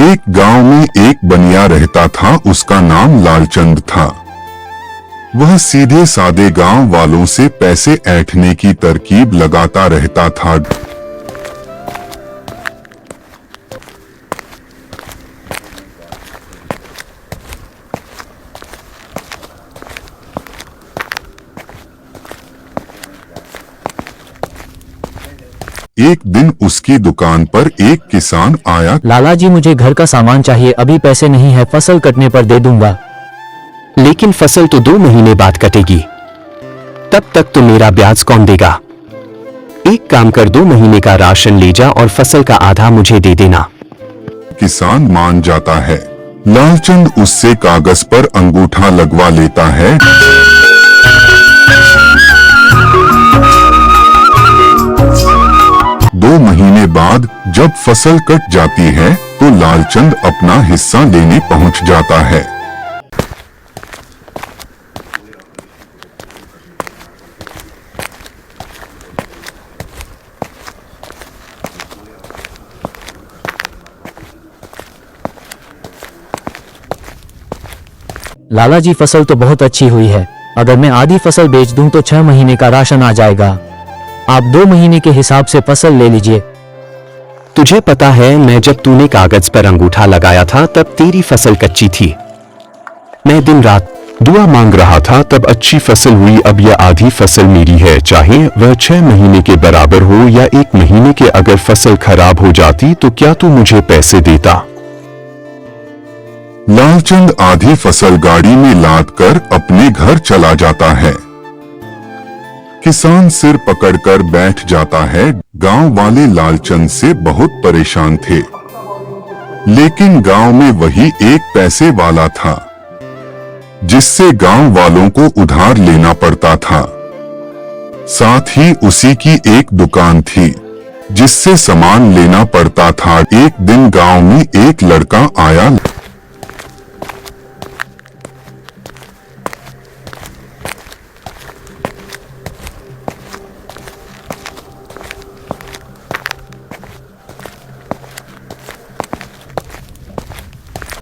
एक गांव में एक बनिया रहता था। उसका नाम लालचंद था। वह सीधे सादे गांव वालों से पैसे ऐंठने की तरकीब लगाता रहता था। एक दिन उसकी दुकान पर एक किसान आया। लाला जी, मुझे घर का सामान चाहिए, अभी पैसे नहीं है, फसल कटने पर दे दूंगा। लेकिन फसल तो 2 महीने बाद कटेगी, तब तक तो मेरा ब्याज कौन देगा? एक काम कर, 2 महीने का राशन ले जा और फसल का आधा मुझे दे देना। किसान मान जाता है। लालचंद उससे कागज पर अंगूठा लगवा लेता है। दो महीने बाद जब फसल कट जाती है तो लालचंद अपना हिस्सा लेने पहुंच जाता है। लाला जी, फसल तो बहुत अच्छी हुई है। अगर मैं आधी फसल बेच दूं तो 6 महीने का राशन आ जाएगा। आप 2 महीने के हिसाब से फसल ले लीजिए। तुझे पता है, मैं जब तूने कागज पर अंगूठा लगाया था तब तेरी फसल कच्ची थी। मैं दिन रात दुआ मांग रहा था, तब अच्छी फसल हुई। अब यह आधी फसल मेरी है, चाहे वह 6 महीने के बराबर हो या 1 महीने के। अगर फसल खराब हो जाती तो क्या तू मुझे पैसे देता? लालचंद आधी फसल गाड़ी में लाद कर अपने घर चला जाता है। किसान सिर पकड़कर बैठ जाता है। गांव वाले लालचंद से बहुत परेशान थे, लेकिन गांव में वही एक पैसे वाला था जिससे गांव वालों को उधार लेना पड़ता था। साथ ही उसी की एक दुकान थी जिससे सामान लेना पड़ता था। एक दिन गांव में एक लड़का आया।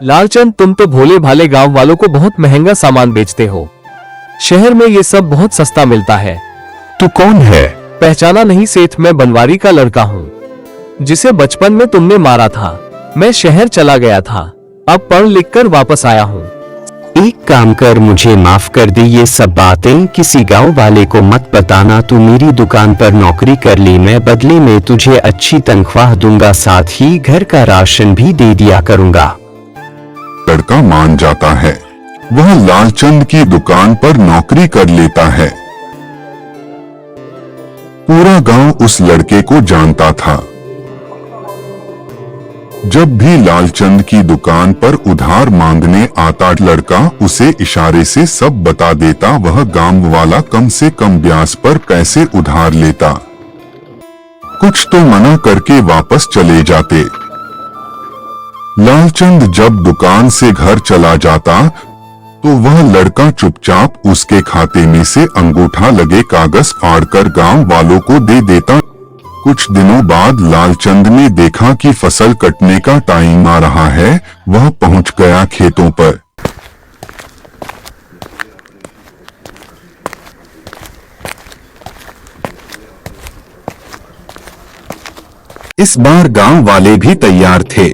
लालचंद, तुम तो भोले भाले गांव वालों को बहुत महंगा सामान बेचते हो। शहर में ये सब बहुत सस्ता मिलता है। तू कौन है? पहचाना नहीं सेठ, मैं बनवारी का लड़का हूँ जिसे बचपन में तुमने मारा था। मैं शहर चला गया था, अब पढ़ लिख कर वापस आया हूँ। एक काम कर, मुझे माफ कर दे। ये सब बातें किसी गांव वाले को मत बताना। तू मेरी दुकान पर नौकरी कर ले, मैं बदले में तुझे अच्छी तनख्वाह दूंगा, साथ ही घर का राशन भी दे दिया करूंगा। लड़का मान जाता है। वह लालचंद की दुकान पर नौकरी कर लेता है। पूरा गांव उस लड़के को जानता था। जब भी लालचंद की दुकान पर उधार मांगने आता, लड़का उसे इशारे से सब बता देता। वह गांव वाला कम से कम ब्याज पर पैसे उधार लेता। कुछ तो मना करके वापस चले जाते। लालचंद जब दुकान से घर चला जाता तो वह लड़का चुपचाप उसके खाते में से अंगूठा लगे कागज फाड़कर गांव वालों को दे देता। कुछ दिनों बाद लालचंद ने देखा कि फसल कटने का टाइम आ रहा है। वह पहुंच गया खेतों पर। इस बार गांव वाले भी तैयार थे।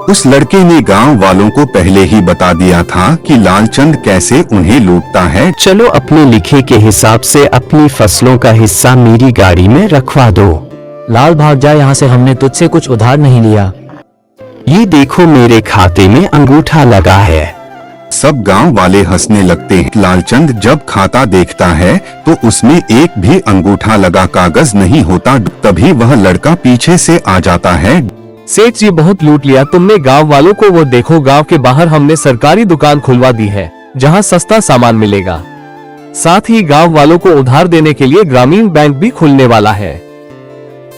उस लड़के ने गांव वालों को पहले ही बता दिया था कि लालचंद कैसे उन्हें लूटता है। चलो, अपने लिखे के हिसाब से अपनी फसलों का हिस्सा मेरी गाड़ी में रखवा दो। लाल, भाग जा यहाँ से, हमने तुझसे कुछ उधार नहीं लिया। ये देखो, मेरे खाते में अंगूठा लगा है। सब गांव वाले हंसने लगते हैं। लालचंद जब खाता देखता है तो उसमें एक भी अंगूठा लगा कागज नहीं होता। तभी वह लड़का पीछे से आ जाता है। सेठ जी, बहुत लूट लिया तुमने गांव वालों को। वो देखो, गांव के बाहर हमने सरकारी दुकान खुलवा दी है जहां सस्ता सामान मिलेगा। साथ ही गांव वालों को उधार देने के लिए ग्रामीण बैंक भी खुलने वाला है।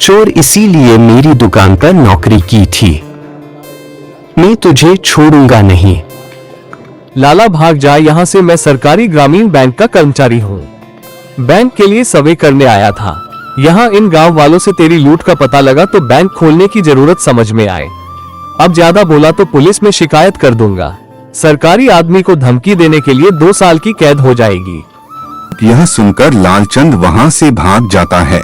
चोर, इसीलिए मेरी दुकान पर नौकरी की थी। मैं तुझे छोड़ूंगा नहीं। लाला, भाग जा यहाँ से, मैं सरकारी ग्रामीण बैंक का कर्मचारी हूँ। बैंक के लिए सर्वे करने आया था। यहाँ इन गांव वालों से तेरी लूट का पता लगा तो बैंक खोलने की जरूरत समझ में आए। अब ज्यादा बोला तो पुलिस में शिकायत कर दूंगा। सरकारी आदमी को धमकी देने के लिए 2 साल की कैद हो जाएगी। यह सुनकर लालचंद वहां से भाग जाता है।